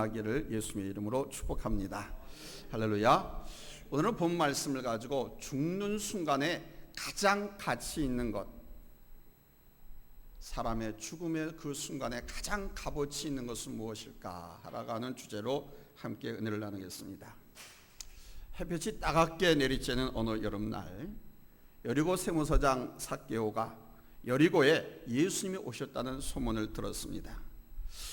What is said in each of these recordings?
하기를 예수님의 이름으로 축복합니다. 할렐루야. 오늘은 본 말씀을 가지고 죽는 순간에 가장 가치 있는 것, 사람의 죽음의 그 순간에 가장 값어치 있는 것은 무엇일까 하라고 하는 주제로 함께 은혜를 나누겠습니다. 햇볕이 따갑게 내리쬐는 어느 여름날, 여리고 세무서장 삭개오가 여리고에 예수님이 오셨다는 소문을 들었습니다.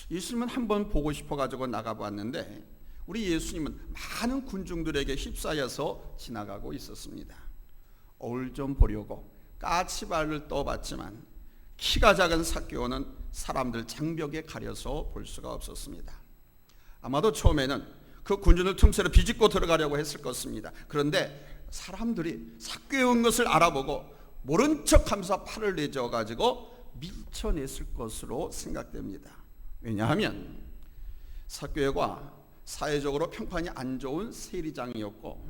예수님은 한번 보고 싶어가지고 나가봤는데 우리 예수님은 많은 군중들에게 휩싸여서 지나가고 있었습니다. 얼 좀 보려고 까치발을 떠봤지만 키가 작은 삭개오는 사람들 장벽에 가려서 볼 수가 없었습니다. 아마도 처음에는 그 군중들 틈새로 비집고 들어가려고 했을 것입니다. 그런데 사람들이 삭개오인 것을 알아보고 모른 척하면서 팔을 내저어가지고 밀쳐냈을 것으로 생각됩니다. 왜냐하면 삭개오가 사회적으로 평판이 안 좋은 세리장이었고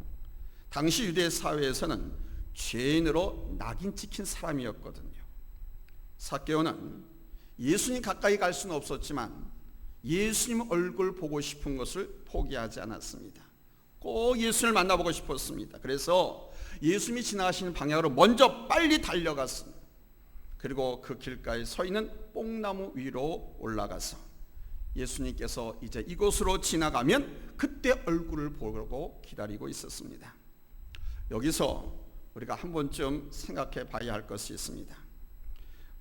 당시 유대 사회에서는 죄인으로 낙인 찍힌 사람이었거든요. 삭개오는 예수님 가까이 갈 수는 없었지만 예수님 얼굴 보고 싶은 것을 포기하지 않았습니다. 꼭 예수님을 만나보고 싶었습니다. 그래서 예수님이 지나가시는 방향으로 먼저 빨리 달려갔습니다. 그리고 그 길가에 서 있는 뽕나무 위로 올라가서 예수님께서 이제 이곳으로 지나가면 그때 얼굴을 보고 기다리고 있었습니다. 여기서 우리가 한 번쯤 생각해 봐야 할 것이 있습니다.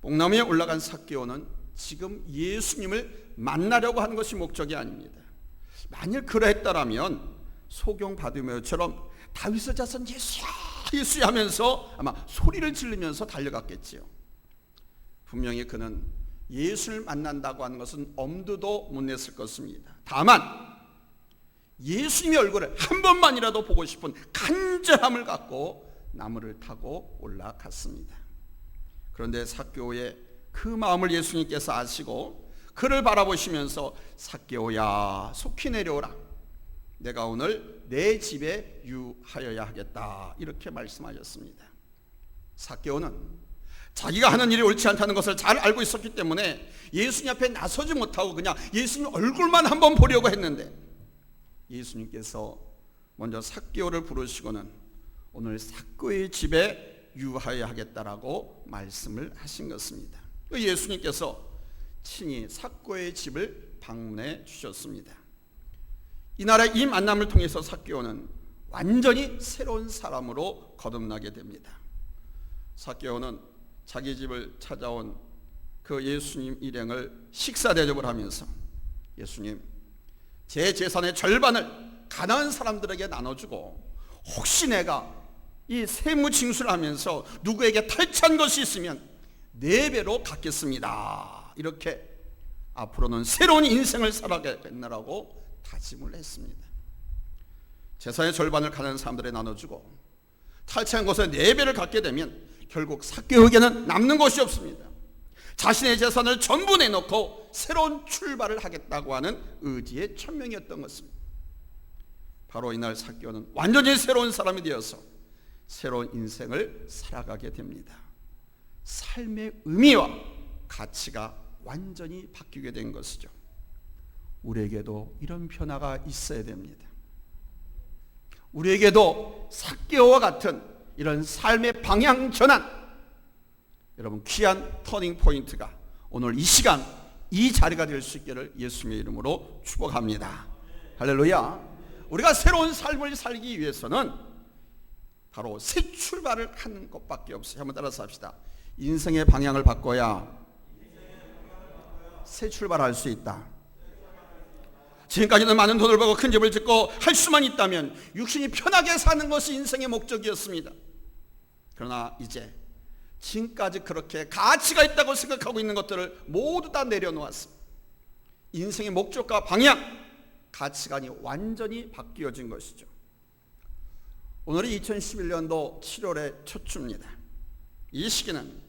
뽕나무에 올라간 삭개오는 지금 예수님을 만나려고 하는 것이 목적이 아닙니다. 만일 그러했더라면 소경 바디메오처럼 다윗의 자손 예수야 예수야 하면서 아마 소리를 지르면서 달려갔겠지요. 분명히 그는 예수를 만난다고 하는 것은 엄두도 못 냈을 것입니다. 다만 예수님의 얼굴을 한 번만이라도 보고 싶은 간절함을 갖고 나무를 타고 올라갔습니다. 그런데 삭개오의 그 마음을 예수님께서 아시고 그를 바라보시면서 삭개오야 속히 내려오라. 내가 오늘 내 집에 유하여야 하겠다. 이렇게 말씀하셨습니다. 삭개오는 자기가 하는 일이 옳지 않다는 것을 잘 알고 있었기 때문에 예수님 앞에 나서지 못하고 그냥 예수님 얼굴만 한번 보려고 했는데 예수님께서 먼저 삭개오를 부르시고는 오늘 삭개오의 집에 유하여야 하겠다라고 말씀을 하신 것입니다. 예수님께서 친히 삭개오의 집을 방문해 주셨습니다. 이날의 이 만남을 통해서 삭개오는 완전히 새로운 사람으로 거듭나게 됩니다. 삭개오는 자기 집을 찾아온 그 예수님 일행을 식사 대접을 하면서 예수님, 제 재산의 절반을 가난한 사람들에게 나눠주고 혹시 내가 이 세무 징수를 하면서 누구에게 탈취한 것이 있으면 4배로 갚겠습니다. 이렇게 앞으로는 새로운 인생을 살아가겠나라고 다짐을 했습니다. 재산의 절반을 가난한 사람들에게 나눠주고 탈취한 것에 4배를 갚게 되면 결국 삭개오에게는 남는 것이 없습니다. 자신의 재산을 전부 내놓고 새로운 출발을 하겠다고 하는 의지의 천명이었던 것입니다. 바로 이날 삭개오는 완전히 새로운 사람이 되어서 새로운 인생을 살아가게 됩니다. 삶의 의미와 가치가 완전히 바뀌게 된 것이죠. 우리에게도 이런 변화가 있어야 됩니다. 우리에게도 삭개오와 같은 이런 삶의 방향 전환, 여러분 귀한 터닝 포인트가 오늘 이 시간 이 자리가 될 수 있기를 예수님의 이름으로 축복합니다. 할렐루야. 우리가 새로운 삶을 살기 위해서는 바로 새 출발을 하는 것밖에 없어요. 한번 따라서 합시다. 인생의 방향을 바꿔야 새 출발할 수 있다. 지금까지는 많은 돈을 벌고 큰 집을 짓고 할 수만 있다면 육신이 편하게 사는 것이 인생의 목적이었습니다. 그러나 이제 지금까지 그렇게 가치가 있다고 생각하고 있는 것들을 모두 다 내려놓았습니다. 인생의 목적과 방향, 가치관이 완전히 바뀌어진 것이죠. 오늘이 2011년도 7월의 첫 주입니다. 이 시기는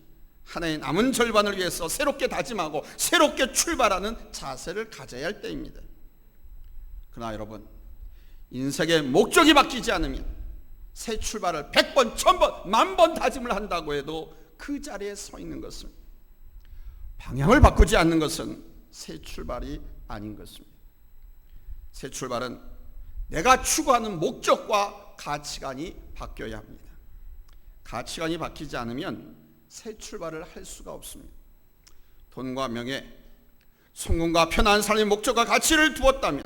한 해의 남은 절반을 위해서 새롭게 다짐하고 새롭게 출발하는 자세를 가져야 할 때입니다. 그러나 여러분, 인생의 목적이 바뀌지 않으면 새 출발을 100번, 1000번, 10,000번 다짐을 한다고 해도 그 자리에 서 있는 것입니다. 방향을 바꾸지 않는 것은 새 출발이 아닌 것입니다. 새 출발은 내가 추구하는 목적과 가치관이 바뀌어야 합니다. 가치관이 바뀌지 않으면 새 출발을 할 수가 없습니다. 돈과 명예, 성공과 편안한 삶의 목적과 가치를 두었다면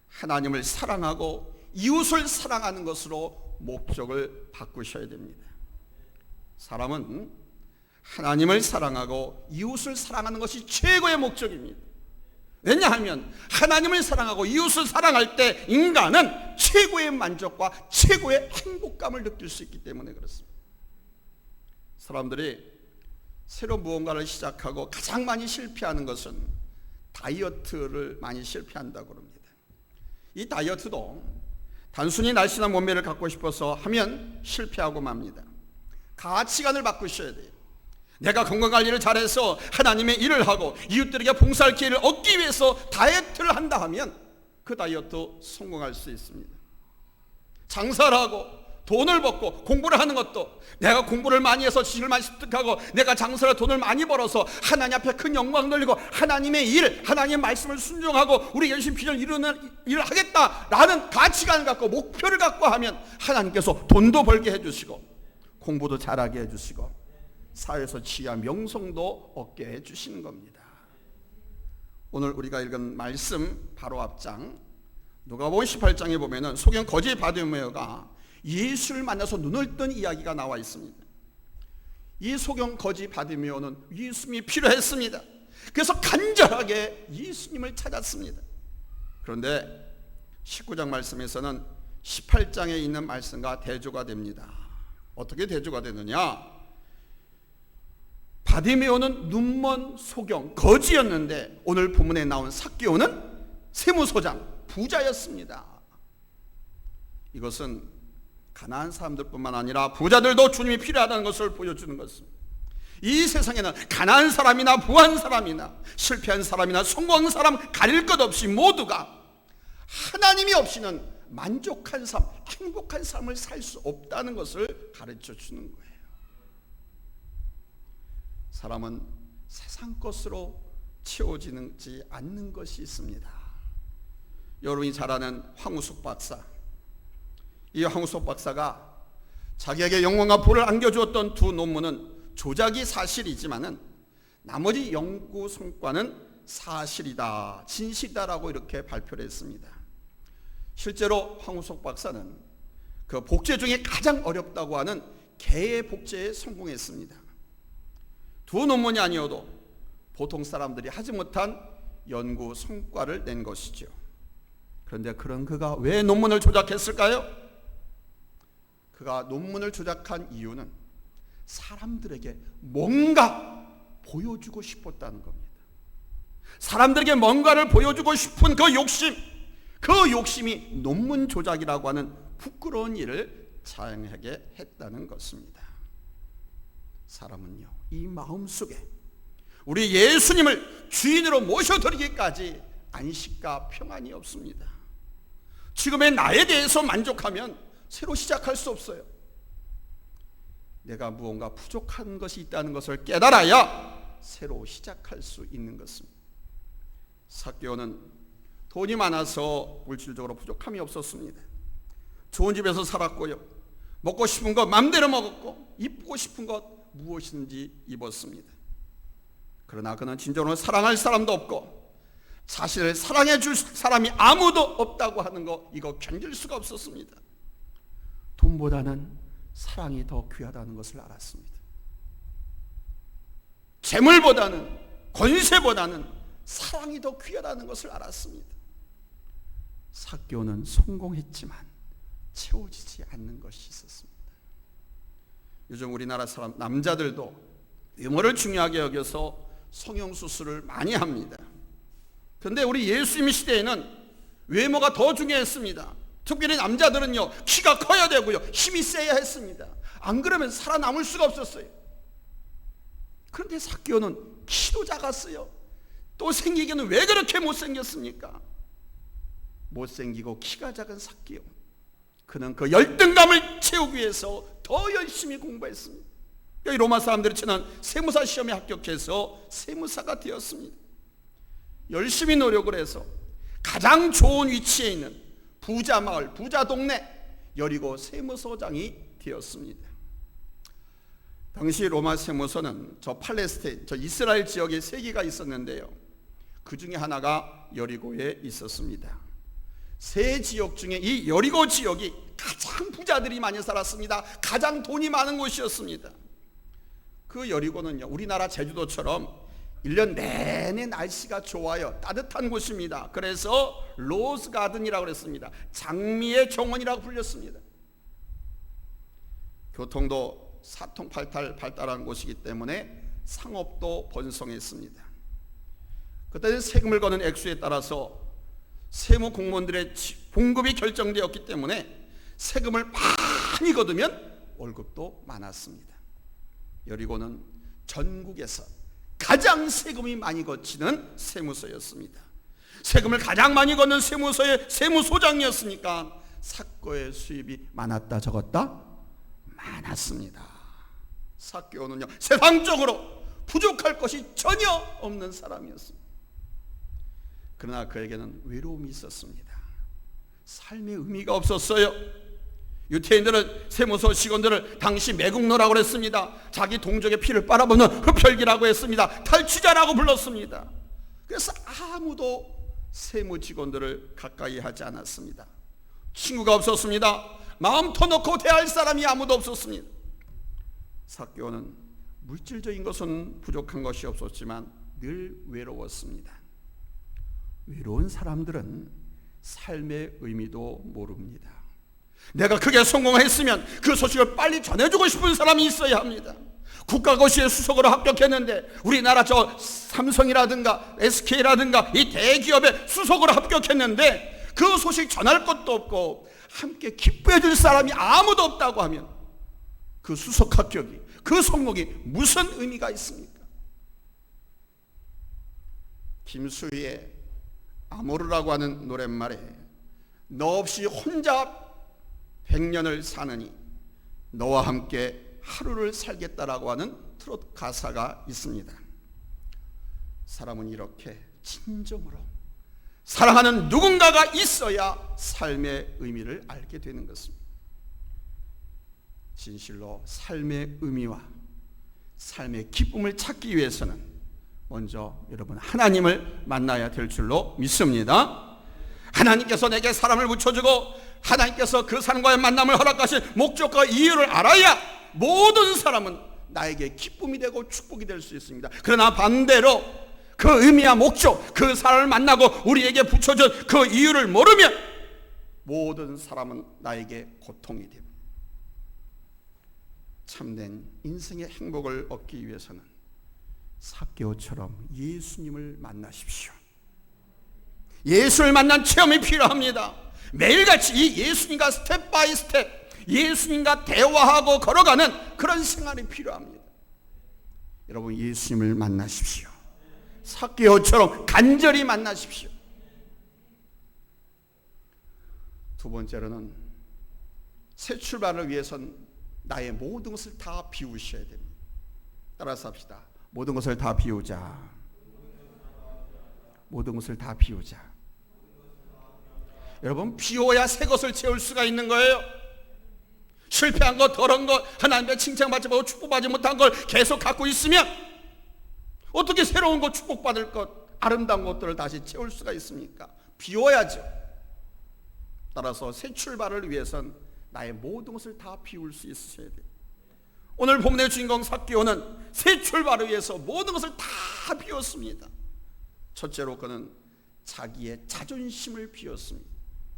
하나님을 사랑하고 이웃을 사랑하는 것으로 목적을 바꾸셔야 됩니다. 사람은 하나님을 사랑하고 이웃을 사랑하는 것이 최고의 목적입니다. 왜냐하면 하나님을 사랑하고 이웃을 사랑할 때 인간은 최고의 만족과 최고의 행복감을 느낄 수 있기 때문에 그렇습니다. 사람들이 새로 무언가를 시작하고 가장 많이 실패하는 것은 다이어트를 많이 실패한다고 합니다. 이 다이어트도 단순히 날씬한 몸매를 갖고 싶어서 하면 실패하고 맙니다. 가치관을 바꾸셔야 돼요. 내가 건강관리를 잘해서 하나님의 일을 하고 이웃들에게 봉사할 기회를 얻기 위해서 다이어트를 한다 하면 그 다이어트 성공할 수 있습니다. 장사를 하고 돈을 벌고 공부를 하는 것도 내가 공부를 많이 해서 지식을 많이 습득하고 내가 장사를 돈을 많이 벌어서 하나님 앞에 큰 영광 돌리고 하나님의 일, 하나님의 말씀을 순종하고 우리 열심히 비전을 이루는 일을 하겠다라는 가치관을 갖고 목표를 갖고 하면 하나님께서 돈도 벌게 해주시고 공부도 잘하게 해주시고 사회에서 지위와 명성도 얻게 해주시는 겁니다. 오늘 우리가 읽은 말씀 바로 앞장 누가복음 18장에 보면은 소경 거지 바디메오가 예수를 만나서 눈을 뜬 이야기가 나와 있습니다. 이 소경 거지 바디메오는 예수님이 필요했습니다. 그래서 간절하게 예수님을 찾았습니다. 그런데 19장 말씀에서는 18장에 있는 말씀과 대조가 됩니다. 어떻게 대조가 되느냐? 바디메오는 눈먼 소경 거지였는데 오늘 본문에 나온 삭개오는 세무소장 부자였습니다. 이것은 가난한 사람들뿐만 아니라 부자들도 주님이 필요하다는 것을 보여주는 것입니다. 이 세상에는 가난한 사람이나 부한 사람이나 실패한 사람이나 성공한 사람 가릴 것 없이 모두가 하나님이 없이는 만족한 삶, 행복한 삶을 살 수 없다는 것을 가르쳐 주는 거예요. 사람은 세상 것으로 채워지지 않는 것이 있습니다. 여러분이 잘 아는 황우석 박사, 이 황우석 박사가 자기에게 영광과 부를 안겨주었던 두 논문은 조작이 사실이지만은 나머지 연구 성과는 사실이다, 진실이다라고 이렇게 발표를 했습니다. 실제로 황우석 박사는 그 복제 중에 가장 어렵다고 하는 개의 복제에 성공했습니다. 두 논문이 아니어도 보통 사람들이 하지 못한 연구 성과를 낸 것이죠. 그런데 그런 그가 왜 논문을 조작했을까요? 그가 논문을 조작한 이유는 사람들에게 뭔가 보여주고 싶었다는 겁니다. 사람들에게 뭔가를 보여주고 싶은 그 욕심이 논문 조작이라고 하는 부끄러운 일을 자행하게 했다는 것입니다. 사람은요, 이 마음속에 우리 예수님을 주인으로 모셔드리기까지 안식과 평안이 없습니다. 지금의 나에 대해서 만족하면 새로 시작할 수 없어요. 내가 무언가 부족한 것이 있다는 것을 깨달아야 새로 시작할 수 있는 것입니다. 삭개오는 돈이 많아서 물질적으로 부족함이 없었습니다. 좋은 집에서 살았고요, 먹고 싶은 것 마음대로 먹었고 입고 싶은 것 무엇인지 입었습니다. 그러나 그는 진정으로 사랑할 사람도 없고 자신을 사랑해 줄 사람이 아무도 없다고 하는 거, 이거 견딜 수가 없었습니다. 돈보다는 사랑이 더 귀하다는 것을 알았습니다. 재물보다는, 권세보다는 사랑이 더 귀하다는 것을 알았습니다. 삭개오는 성공했지만 채워지지 않는 것이 있었습니다. 요즘 우리나라 사람 남자들도 외모를 중요하게 여겨서 성형수술을 많이 합니다. 그런데 우리 예수님 시대에는 외모가 더 중요했습니다. 특별히 남자들은요, 키가 커야 되고요, 힘이 세야 했습니다. 안 그러면 살아남을 수가 없었어요. 그런데 삭개오는 키도 작았어요. 또 생기기는 왜 그렇게 못생겼습니까? 못생기고 키가 작은 삭개오, 그는 그 열등감을 채우기 위해서 더 열심히 공부했습니다. 여기 로마 사람들이 치는 세무사 시험에 합격해서 세무사가 되었습니다. 열심히 노력을 해서 가장 좋은 위치에 있는 부자 마을, 부자 동네 여리고 세무서장이 되었습니다. 당시 로마 세무서는 저 팔레스타인, 저 이스라엘 지역에 3개가 있었는데요, 그 중에 하나가 여리고에 있었습니다. 3지역 중에 이 여리고 지역이 가장 부자들이 많이 살았습니다. 가장 돈이 많은 곳이었습니다. 그 여리고는요, 우리나라 제주도처럼 1년 내내 날씨가 좋아요. 따뜻한 곳입니다. 그래서 로즈가든이라고 그랬습니다. 장미의 정원이라고 불렸습니다. 교통도 사통팔달 발달한 곳이기 때문에 상업도 번성했습니다. 그때는 세금을 거는 액수에 따라서 세무 공무원들의 봉급이 결정되었기 때문에 세금을 많이 거두면 월급도 많았습니다. 여리고는 전국에서 가장 세금이 많이 거치는 세무서였습니다. 세금을 가장 많이 걷는 세무서의 세무소장이었으니까 삭고의 수입이 많았다 적었다? 많았습니다. 삭개오는요, 세상적으로 부족할 것이 전혀 없는 사람이었습니다. 그러나 그에게는 외로움이 있었습니다. 삶의 의미가 없었어요. 유태인들은 세무서 직원들을 당시 매국노라고 했습니다. 자기 동족의 피를 빨아먹는 흡혈귀라고 했습니다. 탈취자라고 불렀습니다. 그래서 아무도 세무 직원들을 가까이 하지 않았습니다. 친구가 없었습니다. 마음 터놓고 대할 사람이 아무도 없었습니다. 삭개오는 물질적인 것은 부족한 것이 없었지만 늘 외로웠습니다. 외로운 사람들은 삶의 의미도 모릅니다. 내가 크게 성공했으면 그 소식을 빨리 전해주고 싶은 사람이 있어야 합니다. 국가고시에 수석으로 합격했는데 우리나라 저 삼성이라든가 SK라든가 이 대기업에 수석으로 합격했는데 그 소식 전할 것도 없고 함께 기뻐해 줄 사람이 아무도 없다고 하면 그 수석 합격이, 그 성공이 무슨 의미가 있습니까? 김수희의 아모르라고 하는 노랫말에 너 없이 혼자 100년을 사느니 너와 함께 하루를 살겠다라고 하는 트로트 가사가 있습니다. 사람은 이렇게 진정으로 사랑하는 누군가가 있어야 삶의 의미를 알게 되는 것입니다. 진실로 삶의 의미와 삶의 기쁨을 찾기 위해서는 먼저 여러분 하나님을 만나야 될 줄로 믿습니다. 하나님께서 내게 사람을 붙여주고 하나님께서 그 사람과의 만남을 허락하신 목적과 이유를 알아야 모든 사람은 나에게 기쁨이 되고 축복이 될 수 있습니다. 그러나 반대로 그 의미와 목적, 그 사람을 만나고 우리에게 붙여준 그 이유를 모르면 모든 사람은 나에게 고통이 됩니다. 참된 인생의 행복을 얻기 위해서는 삭개오처럼 예수님을 만나십시오. 예수를 만난 체험이 필요합니다. 매일같이 이 예수님과 스텝 바이 스텝 예수님과 대화하고 걸어가는 그런 생활이 필요합니다. 여러분 예수님을 만나십시오. 삭개오처럼 간절히 만나십시오. 두 번째로는 새 출발을 위해선 나의 모든 것을 다 비우셔야 됩니다. 따라서 합시다. 모든 것을 다 비우자. 모든 것을 다 비우자. 여러분 비워야 새 것을 채울 수가 있는 거예요. 실패한 것, 더러운 것, 하나님의 칭찬받지 못하고 축복받지 못한 걸 계속 갖고 있으면 어떻게 새로운 것, 축복받을 것, 아름다운 것들을 다시 채울 수가 있습니까? 비워야죠. 따라서 새 출발을 위해선 나의 모든 것을 다 비울 수 있어야 돼요. 오늘 본문의 주인공 삭개오는 새 출발을 위해서 모든 것을 다 비웠습니다. 첫째로 그는 자기의 자존심을 비웠습니다.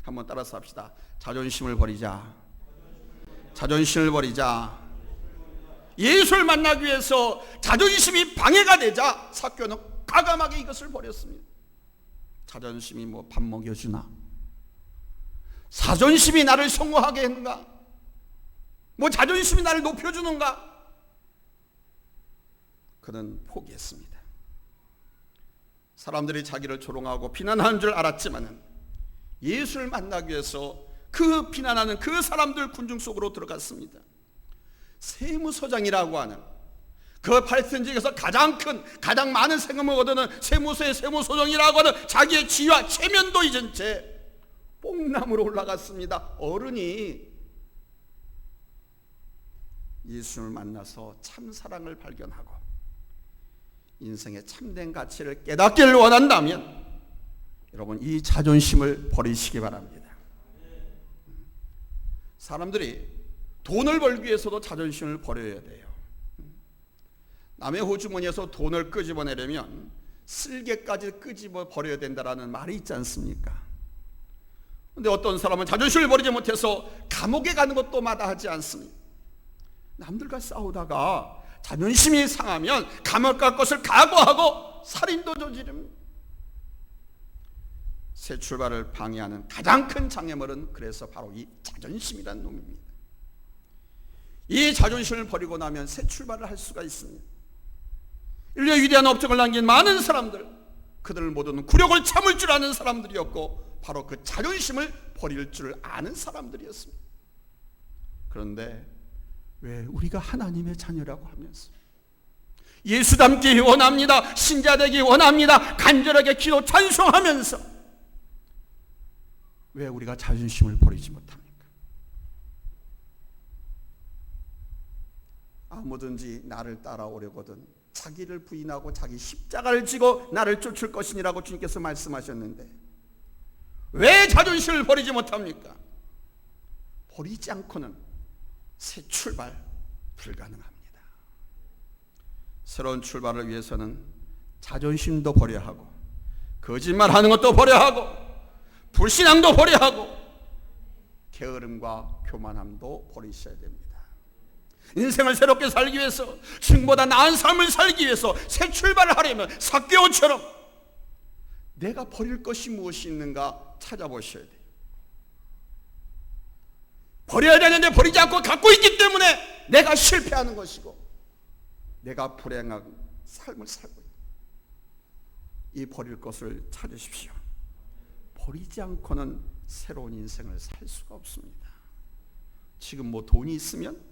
한번 따라서 합시다. 자존심을 버리자. 자존심을 버리자. 예수를 만나기 위해서 자존심이 방해가 되자 삭개오는 과감하게 이것을 버렸습니다. 자존심이 뭐 밥 먹여주나? 자존심이 나를 성공하게 했는가? 뭐 자존심이 나를 높여주는가? 그는 포기했습니다. 사람들이 자기를 조롱하고 비난하는 줄 알았지만 예수를 만나기 위해서 그 비난하는 그 사람들 군중 속으로 들어갔습니다. 세무서장이라고 하는 그 팔스틴 지역에서 가장 큰, 가장 많은 세금을 얻는 세무서의 세무소정이라고 하는 자기의 지위와 체면도 잊은 채 뽕나무로 올라갔습니다. 어른이 예수를 만나서 참사랑을 발견하고 인생의 참된 가치를 깨닫기를 원한다면 여러분, 이 자존심을 버리시기 바랍니다. 사람들이 돈을 벌기 위해서도 자존심을 버려야 돼요. 남의 호주머니에서 돈을 끄집어내려면 쓸개까지 끄집어 버려야 된다라는 말이 있지 않습니까? 그런데 어떤 사람은 자존심을 버리지 못해서 감옥에 가는 것도 마다하지 않습니다. 남들과 싸우다가 자존심이 상하면 감옥 갈 것을 각오하고 살인도 저지릅니다. 새 출발을 방해하는 가장 큰 장애물은 그래서 바로 이 자존심이라는 놈입니다. 이 자존심을 버리고 나면 새 출발을 할 수가 있습니다. 인류의 위대한 업적을 남긴 많은 사람들, 그들 모두는 굴욕을 참을 줄 아는 사람들이었고 바로 그 자존심을 버릴 줄 아는 사람들이었습니다. 그런데 왜 우리가 하나님의 자녀라고 하면서 예수 닮기 원합니다, 신자 되기 원합니다, 간절하게 기도 찬송하면서 왜 우리가 자존심을 버리지 못합니까? 아무든지 나를 따라오려거든 자기를 부인하고 자기 십자가를 지고 나를 쫓을 것이니라고 주님께서 말씀하셨는데 왜 자존심을 버리지 못합니까? 버리지 않고는 새 출발 불가능합니다. 새로운 출발을 위해서는 자존심도 버려야 하고 거짓말하는 것도 버려야 하고 불신앙도 버려야 하고 게으름과 교만함도 버리셔야 됩니다. 인생을 새롭게 살기 위해서, 지금보다 나은 삶을 살기 위해서 새 출발을 하려면 삭개오처럼 내가 버릴 것이 무엇이 있는가 찾아보셔야 돼요. 버려야 되는데 버리지 않고 갖고 있기 때문에 내가 실패하는 것이고 내가 불행한 삶을 살고 있는, 이 버릴 것을 찾으십시오. 버리지 않고는 새로운 인생을 살 수가 없습니다. 지금 뭐 돈이 있으면,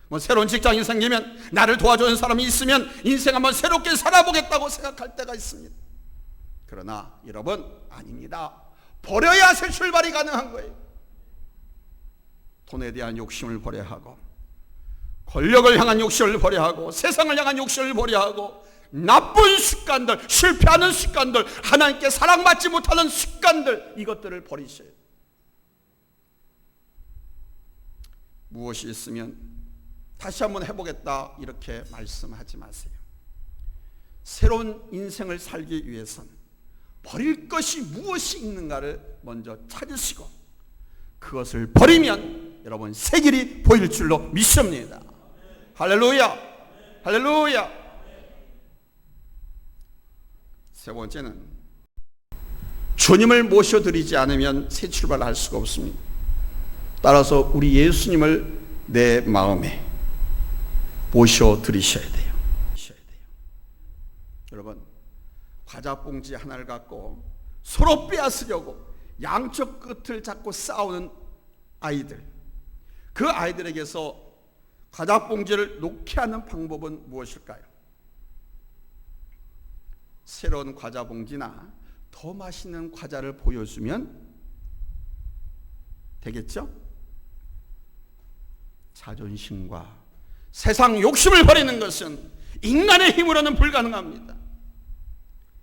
뭐 새로운 직장이 생기면, 나를 도와주는 사람이 있으면 인생 한번 새롭게 살아보겠다고 생각할 때가 있습니다. 그러나 여러분, 아닙니다. 버려야 새 출발이 가능한 거예요. 돈에 대한 욕심을 버려야 하고, 권력을 향한 욕심을 버려야 하고, 세상을 향한 욕심을 버려야 하고, 나쁜 습관들, 실패하는 습관들, 하나님께 사랑받지 못하는 습관들, 이것들을 버리셔야 돼요. 무엇이 있으면 다시 한번 해보겠다 이렇게 말씀하지 마세요. 새로운 인생을 살기 위해서는 버릴 것이 무엇이 있는가를 먼저 찾으시고 그것을 버리면 여러분 새 길이 보일 줄로 믿습니다. 할렐루야, 할렐루야. 세 번째는 주님을 모셔드리지 않으면 새 출발을 할 수가 없습니다. 따라서 우리 예수님을 내 마음에 모셔드리셔야 돼요. 여러분, 과자 봉지 하나를 갖고 서로 빼앗으려고 양쪽 끝을 잡고 싸우는 아이들, 그 아이들에게서 과자 봉지를 놓게 하는 방법은 무엇일까요? 새로운 과자 봉지나 더 맛있는 과자를 보여주면 되겠죠? 자존심과 세상 욕심을 버리는 것은 인간의 힘으로는 불가능합니다.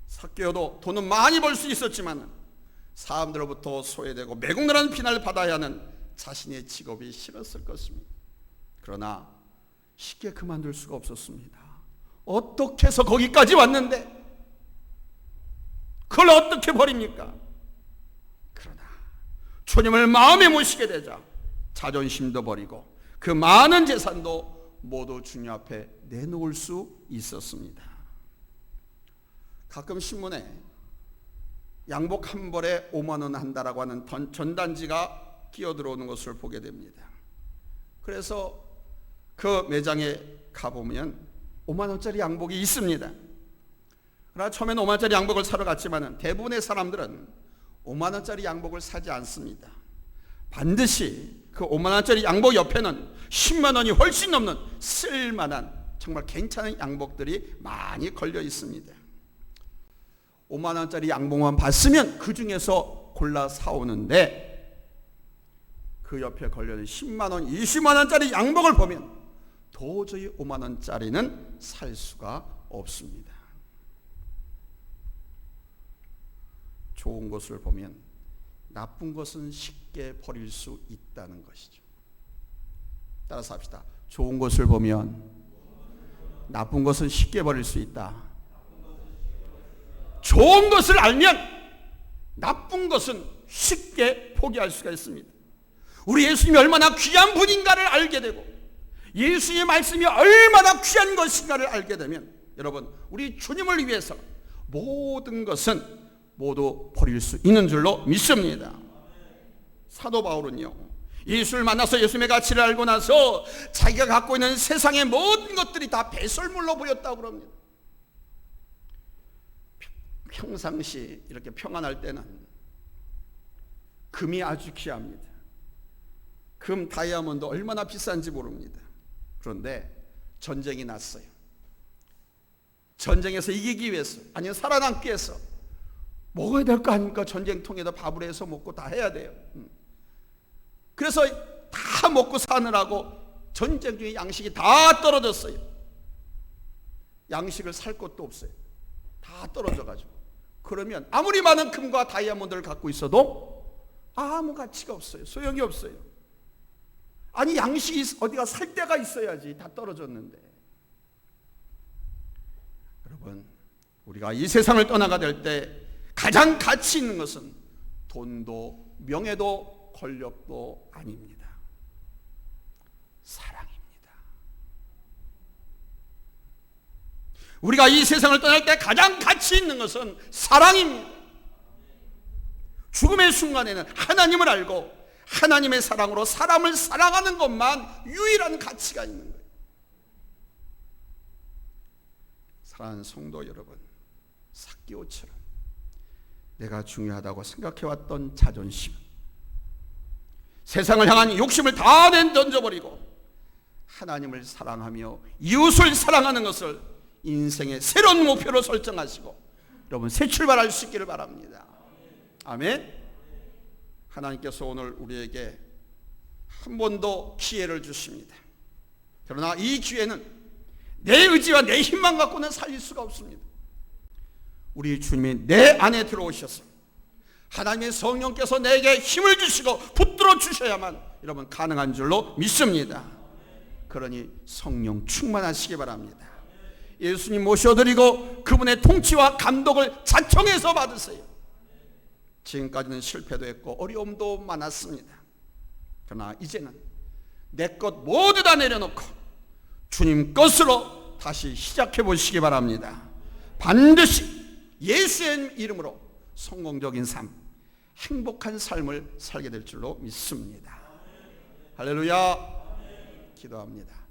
삭개오도 돈은 많이 벌 수 있었지만 사람들로부터 소외되고 매국노라는 비난을 받아야 하는 자신의 직업이 싫었을 것입니다. 그러나 쉽게 그만둘 수가 없었습니다. 어떻게 해서 거기까지 왔는데 그걸 어떻게 버립니까? 그러나 주님을 마음에 모시게 되자 자존심도 버리고 그 많은 재산도 모두 주님 앞에 내놓을 수 있었습니다. 가끔 신문에 양복 한 벌에 5만 원 한다라고 하는 전단지가 끼어들어오는 것을 보게 됩니다. 그래서 그 매장에 가보면 5만 원짜리 양복이 있습니다. 그러나 처음에는 5만 원짜리 양복을 사러 갔지만 대부분의 사람들은 5만 원짜리 양복을 사지 않습니다. 반드시 그 5만 원짜리 양복 옆에는 10만 원이 훨씬 넘는 쓸만한 정말 괜찮은 양복들이 많이 걸려 있습니다. 5만 원짜리 양복만 봤으면 그 중에서 골라 사오는데 그 옆에 걸려있는 10만 원, 20만 원짜리 양복을 보면 도저히 5만 원짜리는 살 수가 없습니다. 좋은 것을 보면 나쁜 것은 쉽게 버릴 수 있다는 것이죠. 따라서 합시다. 좋은 것을 보면 나쁜 것은 쉽게 버릴 수 있다. 좋은 것을 알면 나쁜 것은 쉽게 포기할 수가 있습니다. 우리 예수님이 얼마나 귀한 분인가를 알게 되고 예수님의 말씀이 얼마나 귀한 것인가를 알게 되면 여러분, 우리 주님을 위해서 모든 것은 모두 버릴 수 있는 줄로 믿습니다. 사도 바울은요, 예수를 만나서 예수님의 가치를 알고 나서 자기가 갖고 있는 세상의 모든 것들이 다 배설물로 보였다고 그럽니다. 평상시 이렇게 평안할 때는 금이 아주 귀합니다. 금, 다이아몬드 얼마나 비싼지 모릅니다. 그런데 전쟁이 났어요. 전쟁에서 이기기 위해서, 아니면 살아남기 위해서 먹어야 될 거 아닙니까? 전쟁통에다 밥을 해서 먹고 다 해야 돼요. 그래서 다 먹고 사느라고 전쟁 중에 양식이 다 떨어졌어요. 양식을 살 것도 없어요. 다 떨어져가지고. 그러면 아무리 많은 금과 다이아몬드를 갖고 있어도 아무 가치가 없어요. 소용이 없어요. 아니, 양식이 어디가 살 데가 있어야지. 다 떨어졌는데. 여러분, 우리가 이 세상을 떠나가 될 때 가장 가치 있는 것은 돈도 명예도 권력도 아닙니다. 사랑입니다. 우리가 이 세상을 떠날 때 가장 가치 있는 것은 사랑입니다. 죽음의 순간에는 하나님을 알고 하나님의 사랑으로 사람을 사랑하는 것만 유일한 가치가 있는 거예요. 사랑하는 성도 여러분, 삭개오처럼 내가 중요하다고 생각해왔던 자존심, 세상을 향한 욕심을 다 던져버리고 하나님을 사랑하며 이웃을 사랑하는 것을 인생의 새로운 목표로 설정하시고 여러분 새 출발할 수 있기를 바랍니다. 아멘. 하나님께서 오늘 우리에게 한 번 더 기회를 주십니다. 그러나 이 기회는 내 의지와 내 힘만 갖고는 살릴 수가 없습니다. 우리 주님이 내 안에 들어오셔서 하나님의 성령께서 내게 힘을 주시고 붙들어 주셔야만 여러분 가능한 줄로 믿습니다. 그러니 성령 충만하시기 바랍니다. 예수님 모셔드리고 그분의 통치와 감독을 자청해서 받으세요. 지금까지는 실패도 했고 어려움도 많았습니다. 그러나 이제는 내 것 모두 다 내려놓고 주님 것으로 다시 시작해 보시기 바랍니다. 반드시 예수의 이름으로 성공적인 삶, 행복한 삶을 살게 될 줄로 믿습니다. 할렐루야. 기도합니다.